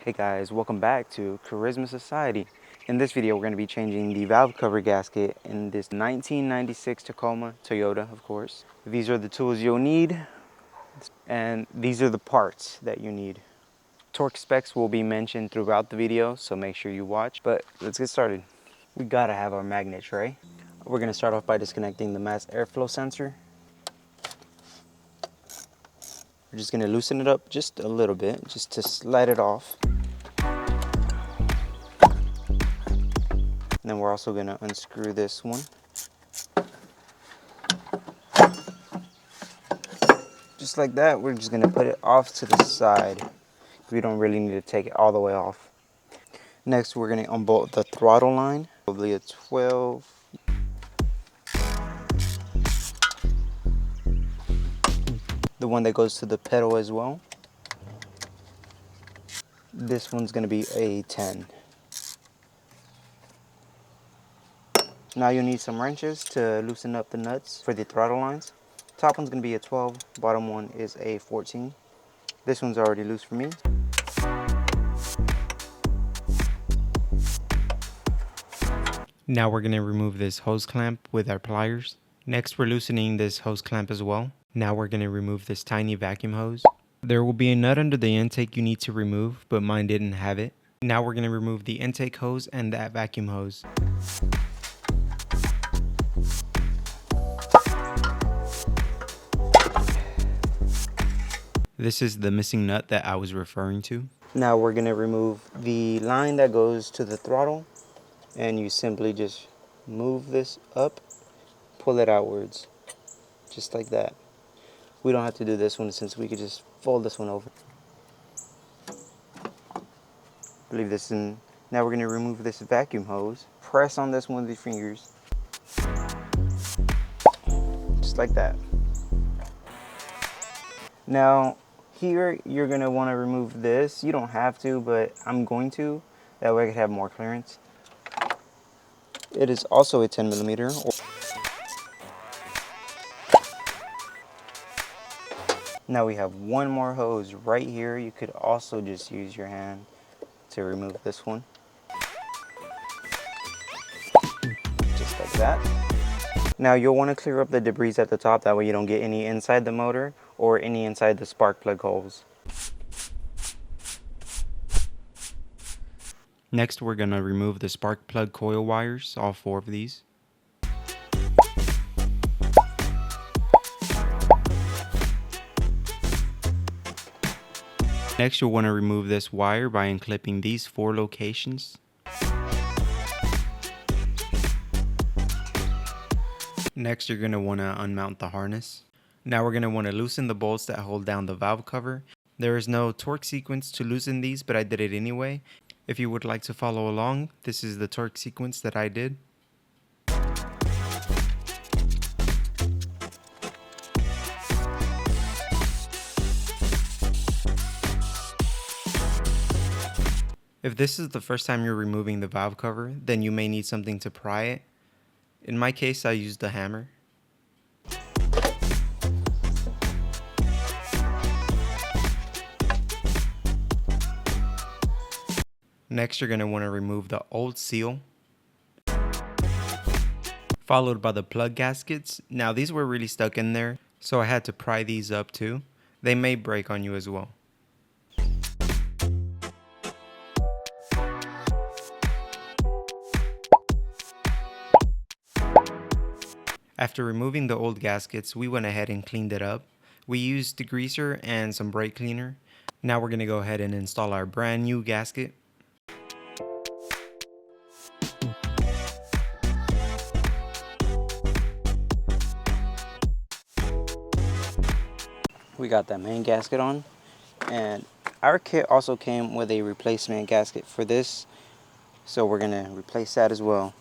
Hey guys, welcome back to Charisma Society. In this video, we're going to be changing the valve cover gasket in this 1996 Tacoma Toyota, of course. These are the tools you'll need, and these are the parts that you need. Torque specs will be mentioned throughout the video, so make sure you watch. But let's get started. We gotta have our magnet tray. We're going to start off by disconnecting the mass airflow sensor. We're just going to loosen it up just a little bit, just to slide it off. And then we're also going to unscrew this one. Just like that, we're just going to put it off to the side. We don't really need to take it all the way off. Next, we're going to unbolt the throttle line, probably a 12. The one that goes to the pedal as well. This one's going to be a 10. Now you'll need some wrenches to loosen up the nuts for the throttle lines. Top one's going to be a 12, bottom one is a 14. This one's already loose for me. Now we're going to remove this hose clamp with our pliers. Next, we're loosening this hose clamp as well. Now we're going to remove this tiny vacuum hose. There will be a nut under the intake you need to remove, but mine didn't have it. Now we're going to remove the intake hose and that vacuum hose. This is the missing nut that I was referring to. Now we're going to remove the line that goes to the throttle, and you simply just move this up, pull it outwards, just like that. We don't have to do this one since we could just fold this one over. Leave this in. Now we're going to remove this vacuum hose. Press on this one with your fingers, just like that. Now here you're going to want to remove this. You don't have to, but I'm going to. That way I could have more clearance. It is also a 10 millimeter. Now we have one more hose right here. You could also just use your hand to remove this one. Just like that. Now you'll want to clear up the debris at the top, that way you don't get any inside the motor or any inside the spark plug holes. Next, we're going to remove the spark plug coil wires, all 4 of these. Next, you'll want to remove this wire by unclipping these 4 locations. Next, you're going to want to unmount the harness. Now we're going to want to loosen the bolts that hold down the valve cover. There is no torque sequence to loosen these, but I did it anyway. If you would like to follow along, this is the torque sequence that I did. If this is the first time you're removing the valve cover, then you may need something to pry it. In my case, I used a hammer. Next, you're going to want to remove the old seal, followed by the plug gaskets. Now, these were really stuck in there, so I had to pry these up too. They may break on you as well. After removing the old gaskets, we went ahead and cleaned it up. We used degreaser and some brake cleaner. Now we're going to go ahead and install our brand new gasket. We got that main gasket on, and our kit also came with a replacement gasket for this, so we're going to replace that as well.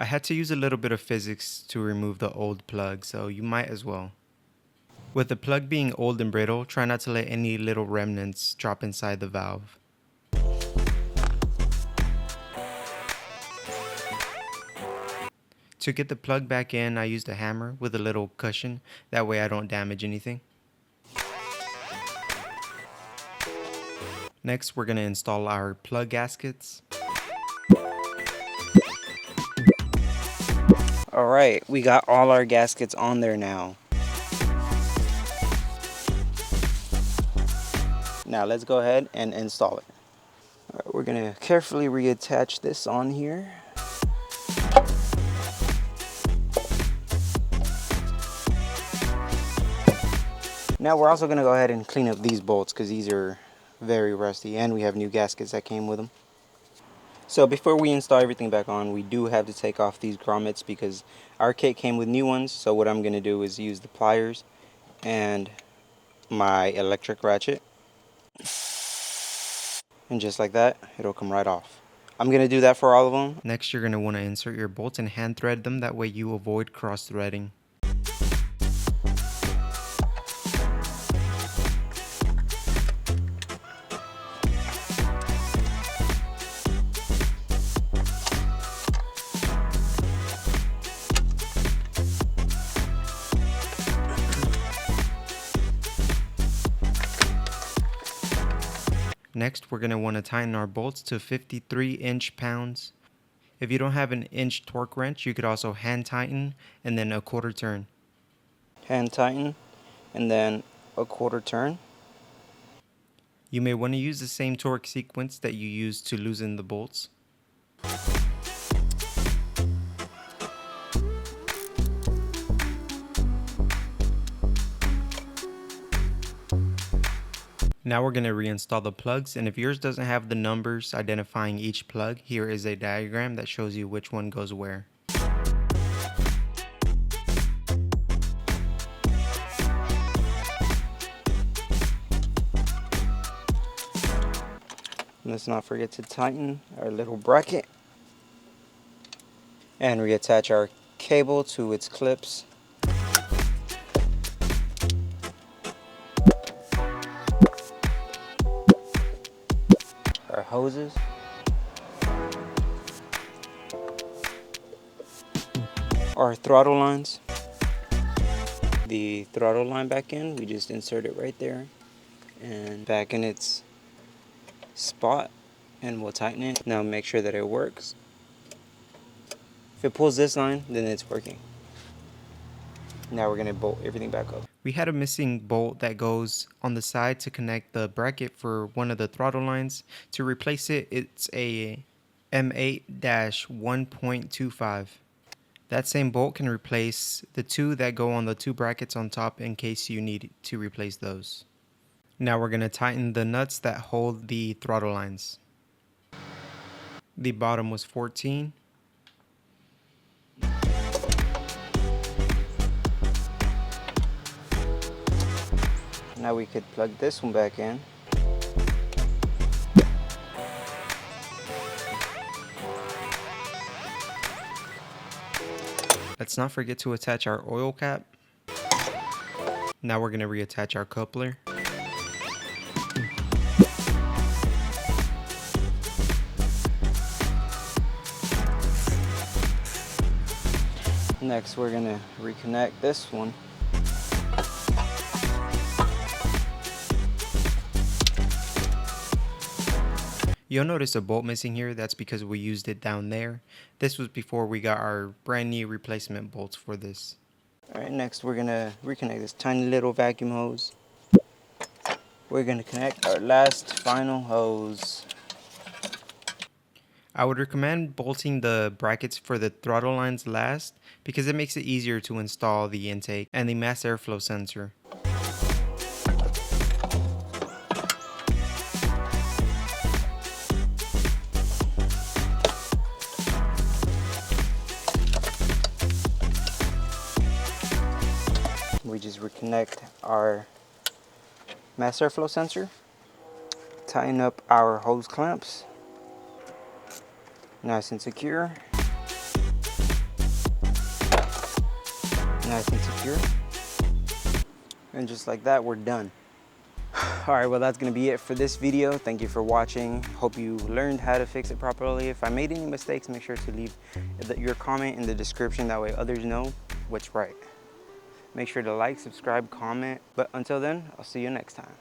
I had to use a little bit of physics to remove the old plug, so you might as well. With the plug being old and brittle, try not to let any little remnants drop inside the valve. To get the plug back in, I used a hammer with a little cushion, that way I don't damage anything. Next, we're going to install our plug gaskets. Alright, we got all our gaskets on there now. Now let's go ahead and install it. Alright, we're going to carefully reattach this on here. Now we're also going to go ahead and clean up these bolts because these are very rusty and we have new gaskets that came with them. So before we install everything back on, we do have to take off these grommets because our kit came with new ones. So what I'm going to do is use the pliers and my electric ratchet. And just like that, it'll come right off. I'm going to do that for all of them. Next, you're going to want to insert your bolts and hand thread them. That way you avoid cross threading. Next, we're going to want to tighten our bolts to 53 inch-pounds. If you don't have an inch torque wrench, you could also hand tighten and then a quarter turn. Hand tighten and then a quarter turn. You may want to use the same torque sequence that you use to loosen the bolts. Now we're going to reinstall the plugs, and if yours doesn't have the numbers identifying each plug, here is a diagram that shows you which one goes where. Let's not forget to tighten our little bracket and reattach our cable to its clips. Our hoses, our throttle lines. The throttle line back in, we just insert it right there and back in its spot, and we'll tighten it. Now make sure that it works. If it pulls this line, then it's working. Now we're going to bolt everything back up. We had a missing bolt that goes on the side to connect the bracket for one of the throttle lines. To replace it, it's a M8-1.25. That same bolt can replace the two that go on the two brackets on top in case you need to replace those. Now we're going to tighten the nuts that hold the throttle lines. The bottom was 14. Now we could plug this one back in. Let's not forget to attach our oil cap. Now we're going to reattach our coupler. Next, we're going to reconnect this one. You'll notice a bolt missing here. That's because we used it down there. This was before we got our brand new replacement bolts for this. Alright, next we're going to reconnect this tiny little vacuum hose. We're going to connect our last final hose. I would recommend bolting the brackets for the throttle lines last because it makes it easier to install the intake and the mass airflow sensor. We just reconnect our mass airflow sensor, tighten up our hose clamps, nice and secure, nice and secure, and just like that we're done. Alright, well that's going to be it for this video. Thank you for watching. Hope you learned how to fix it properly. If I made any mistakes, make sure to leave your comment in the description, that way others know what's right. Make sure to like, subscribe, comment, but until then, I'll see you next time.